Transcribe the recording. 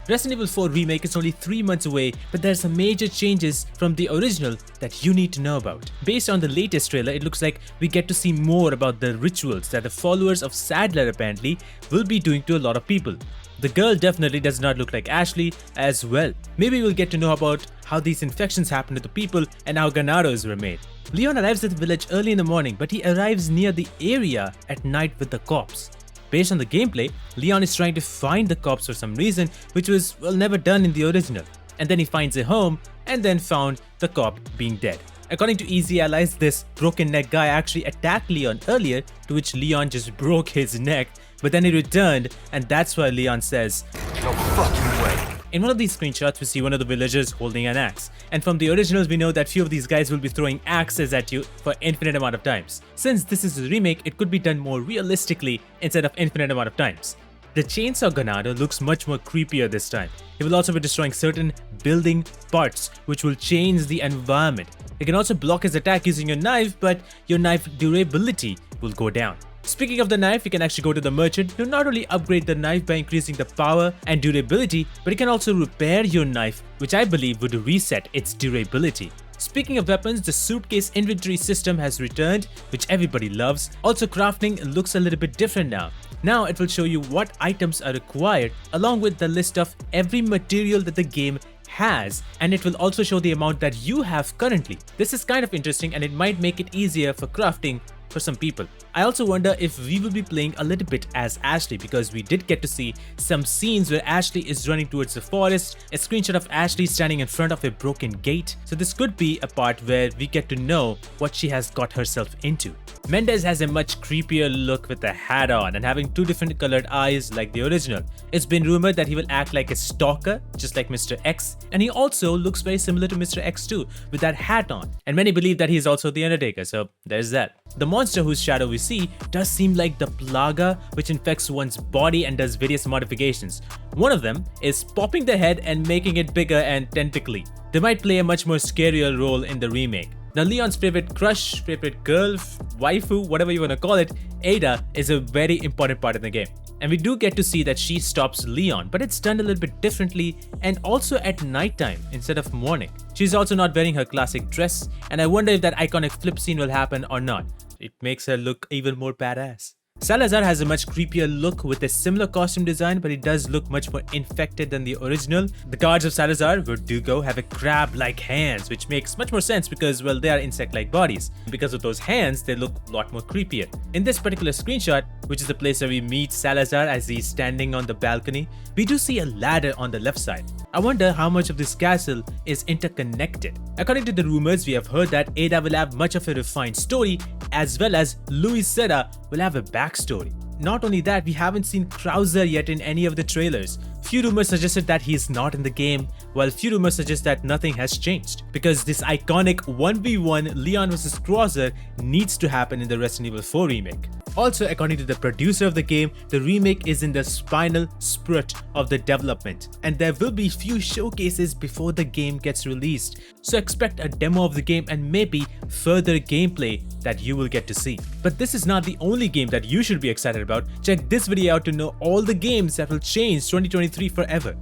Resident Evil 4 Remake is only 3 months away, but there are some major changes from the original that you need to know about. Based on the latest trailer, it looks like we get to see more about the rituals that the followers of Sadler apparently will be doing to a lot of people. The girl definitely does not look like Ashley as well. Maybe we'll get to know about how these infections happen to the people and how granados were made. Leon arrives at the village early in the morning, but he arrives near the area at night with the cops. Based on the gameplay, Leon is trying to find the cops for some reason, which was, well, never done in the original. And then he finds a home and then found the cop being dead. According to Easy Allies, this broken neck guy actually attacked Leon earlier, to which Leon just broke his neck, but then he returned, and that's why Leon says, "No fucking way." In one of these screenshots, we see one of the villagers holding an axe. And from the originals, we know that few of these guys will be throwing axes at you for infinite amount of times. Since this is a remake, it could be done more realistically instead of infinite amount of times. The chainsaw Ganado looks much more creepier this time. He will also be destroying certain building parts, which will change the environment. You can also block his attack using your knife, but your knife durability will go down. Speaking of the knife, you can actually go to the merchant to not only upgrade the knife by increasing the power and durability, but you can also repair your knife, which I believe would reset its durability. Speaking of weapons, the suitcase inventory system has returned, which everybody loves. Also, crafting looks a little bit different now. Now it will show you what items are required along with the list of every material that the game has, and it will also show the amount that you have currently. This is kind of interesting and it might make it easier for crafting for some people. I also wonder if we will be playing a little bit as Ashley, because we did get to see some scenes where Ashley is running towards the forest, a screenshot of Ashley standing in front of a broken gate. So this could be a part where we get to know what she has got herself into. Mendez has a much creepier look with a hat on and having 2 different colored eyes like the original. It's been rumored that he will act like a stalker, just like Mr. X, and he also looks very similar to Mr. X too, with that hat on. And many believe that he is also the Undertaker, so there's that. The monster whose shadow we see does seem like the Plaga, which infects one's body and does various modifications. One of them is popping the head and making it bigger and tentacly. They might play a much more scarier role in the remake. Now, Leon's favorite crush, favorite girl, waifu, whatever you want to call it, Ada, is a very important part of the game. And we do get to see that she stops Leon, but it's done a little bit differently and also at nighttime instead of morning. She's also not wearing her classic dress, and I wonder if that iconic flip scene will happen or not. It makes her look even more badass. Salazar has a much creepier look with a similar costume design, but he does look much more infected than the original. The guards of Salazar, Verdugo, have a crab-like hands, which makes much more sense because, well, they are insect-like bodies. Because of those hands, they look a lot more creepier. In this particular screenshot, which is the place where we meet Salazar as he's standing on the balcony, we do see a ladder on the left side. I wonder how much of this castle is interconnected. According to the rumors, we have heard that Ada will have much of a refined story, as well as Luis Serra will have a backstory. Not only that, we haven't seen Krauser yet in any of the trailers. Few rumors suggested that he is not in the game, while few rumors suggest that nothing has changed. Because this iconic 1v1 Leon vs Krauser needs to happen in the Resident Evil 4 remake. Also, according to the producer of the game, the remake is in the final spurt of the development, and there will be few showcases before the game gets released. So expect a demo of the game and maybe further gameplay that you will get to see. But this is not the only game that you should be excited about. Check this video out to know all the games that will change 2023 forever.